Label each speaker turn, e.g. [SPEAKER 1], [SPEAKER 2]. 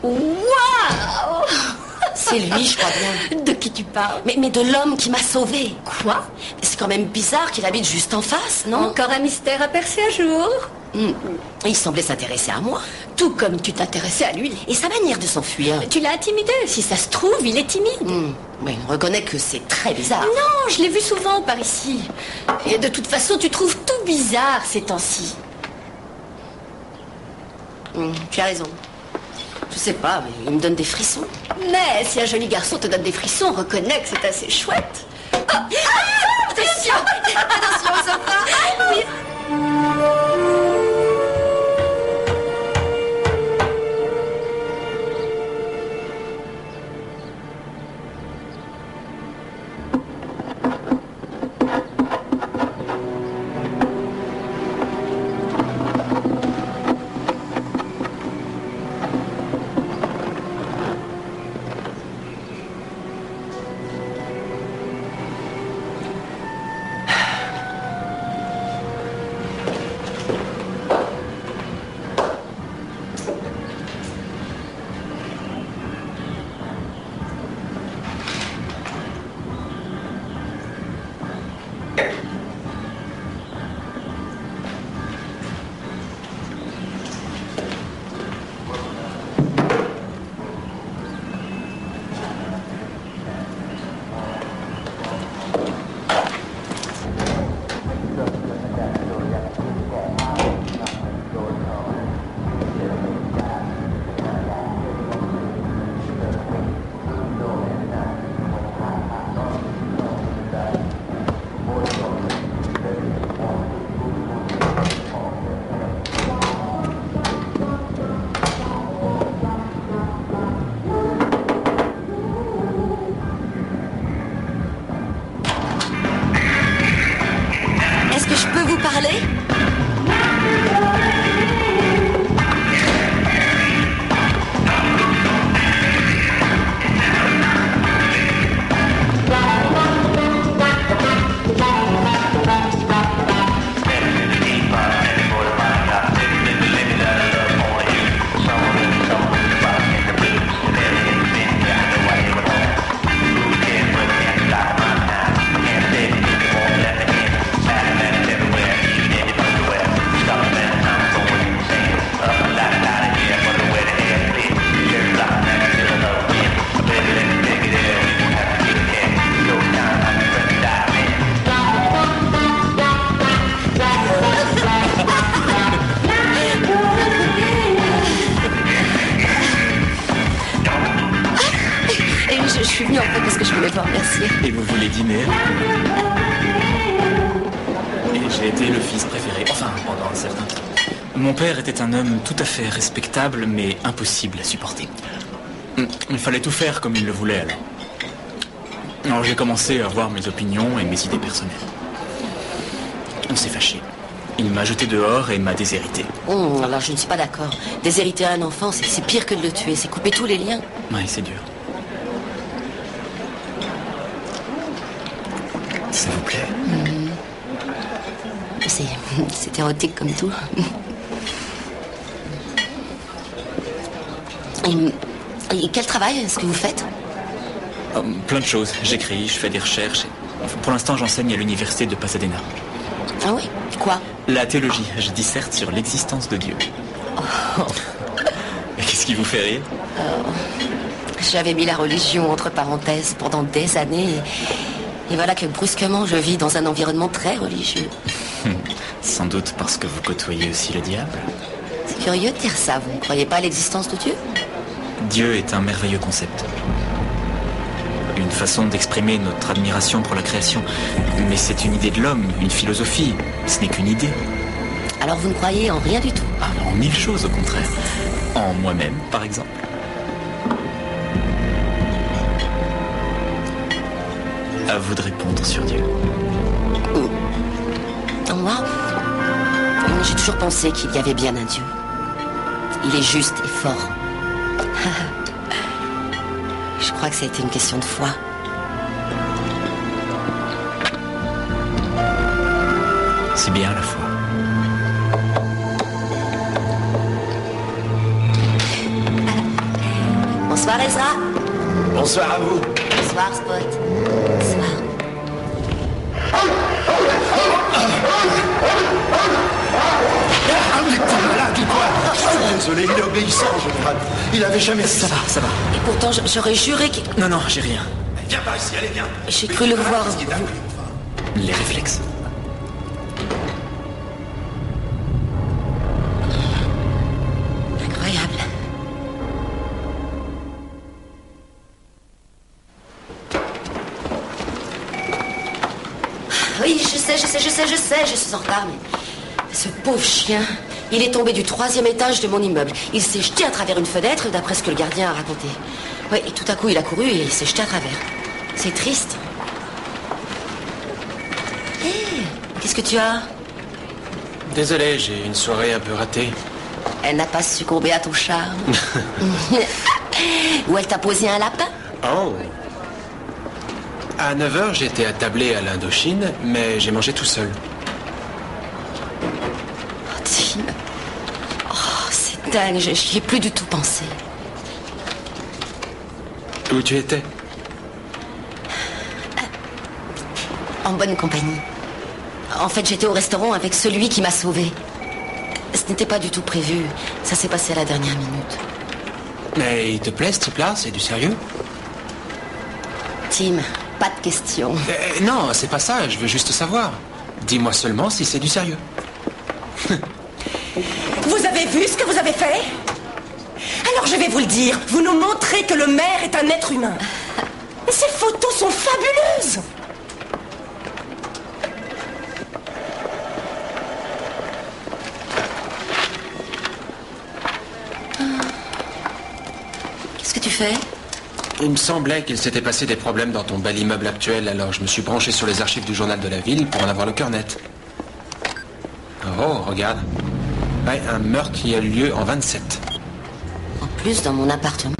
[SPEAKER 1] Waouh!
[SPEAKER 2] C'est lui, je crois bien.
[SPEAKER 1] De qui tu parles?
[SPEAKER 2] Mais de l'homme qui m'a sauvée.
[SPEAKER 1] Quoi?
[SPEAKER 2] C'est quand même bizarre qu'il habite juste en face, non?
[SPEAKER 1] Encore un mystère à percer à jour.
[SPEAKER 2] Il semblait s'intéresser à moi.
[SPEAKER 1] Tout comme tu t'intéressais à lui.
[SPEAKER 2] Et sa manière de s'enfuir.
[SPEAKER 1] Tu l'as intimidé. Si ça se trouve, il est timide.
[SPEAKER 2] Oui, on reconnaît que c'est très bizarre.
[SPEAKER 1] Non, je l'ai vu souvent par ici. Et de toute façon, tu trouves tout bizarre ces temps-ci.
[SPEAKER 2] Tu as raison. Je sais pas, mais il me donne des frissons.
[SPEAKER 1] Mais si un joli garçon te donne des frissons, reconnais que c'est assez chouette. Attention! Attention, Sopra! Oui.
[SPEAKER 2] Parler? Je suis venue en fait parce que je voulais vous remercier.
[SPEAKER 3] Et vous voulez dîner? Et j'ai été le fils préféré, enfin pendant un certain temps. Mon père était un homme tout à fait respectable, mais impossible à supporter. Il fallait tout faire comme il le voulait alors. Alors j'ai commencé à avoir mes opinions et mes idées personnelles. On s'est fâché. Il m'a jeté dehors et m'a déshérité.
[SPEAKER 2] Alors je ne suis pas d'accord. Déshériter un enfant, c'est pire que de le tuer. C'est couper tous les liens.
[SPEAKER 3] Oui, c'est dur. S'il vous plaît.
[SPEAKER 2] C'est érotique comme tout. Et quel travail est-ce que vous faites?
[SPEAKER 3] Plein de choses. J'écris, je fais des recherches. Pour l'instant, j'enseigne à l'université de Pasadena.
[SPEAKER 2] Ah oui? Quoi?
[SPEAKER 3] La théologie. Je disserte sur l'existence de Dieu. Et qu'est-ce qui vous fait rire?
[SPEAKER 2] J'avais mis la religion entre parenthèses pendant des années. Et voilà que brusquement, je vis dans un environnement très religieux.
[SPEAKER 3] Sans doute parce que vous côtoyez aussi le diable.
[SPEAKER 2] C'est curieux de dire ça. Vous ne croyez pas à l'existence de Dieu?
[SPEAKER 3] Dieu est un merveilleux concept. Une façon d'exprimer notre admiration pour la création. Mais c'est une idée de l'homme, une philosophie. Ce n'est qu'une idée.
[SPEAKER 2] Alors vous ne croyez en rien du tout?
[SPEAKER 3] En mille choses, au contraire. En moi-même, par exemple. À vous de répondre sur Dieu.
[SPEAKER 2] Moi, j'ai toujours pensé qu'il y avait bien un Dieu. Il est juste et fort. Je crois que ça a été une question de foi.
[SPEAKER 3] C'est bien la foi.
[SPEAKER 2] Bonsoir, Ezra.
[SPEAKER 4] Bonsoir à vous.
[SPEAKER 2] Bonsoir, Spot. Bonsoir.
[SPEAKER 4] Ah, mais t'es malade ou quoi? Je suis désolé, il est obéissant en général. Il avait jamais
[SPEAKER 3] Ça va, ça va.
[SPEAKER 2] Et pourtant, j'aurais juré qu'il...
[SPEAKER 3] Non, non, j'ai rien.
[SPEAKER 4] Viens par ici, allez, viens.
[SPEAKER 2] J'ai cru le voir.
[SPEAKER 4] Qu'est-ce qui t'arrive?
[SPEAKER 3] Les réflexes.
[SPEAKER 2] Incroyable. Oui, je sais, je suis en retard, mais... Ce pauvre chien, il est tombé du 3e étage de mon immeuble. Il s'est jeté à travers une fenêtre, d'après ce que le gardien a raconté. Oui, et tout à coup, il a couru et il s'est jeté à travers. C'est triste. Hé, qu'est-ce que tu as?
[SPEAKER 5] Désolé, j'ai une soirée un peu ratée.
[SPEAKER 2] Elle n'a pas succombé à ton charme. Ou elle t'a posé un lapin?
[SPEAKER 5] Oh. À 9h, j'étais attablé à l'Indochine, mais j'ai mangé tout seul.
[SPEAKER 2] Oh, Tim. Oh, c'est dingue, j'y ai plus du tout pensé.
[SPEAKER 5] Où tu étais?
[SPEAKER 2] En bonne compagnie. En fait, j'étais au restaurant avec celui qui m'a sauvée. Ce n'était pas du tout prévu. Ça s'est passé à la dernière minute.
[SPEAKER 5] Mais il te plaît ce type-là? C'est du sérieux?
[SPEAKER 2] Tim, pas de question.
[SPEAKER 5] Non, c'est pas ça, je veux juste savoir. Dis-moi seulement si c'est du sérieux.
[SPEAKER 6] Vous avez vu ce que vous avez fait? Alors je vais vous le dire, vous nous montrez que le maire est un être humain. Et ces photos sont fabuleuses.
[SPEAKER 2] Qu'est-ce que tu fais?
[SPEAKER 5] Il me semblait qu'il s'était passé des problèmes dans ton bel immeuble actuel, alors je me suis branché sur les archives du journal de la ville pour en avoir le cœur net. Oh, regarde. Ouais, un meurtre qui a eu lieu en 27.
[SPEAKER 2] En plus, dans mon appartement.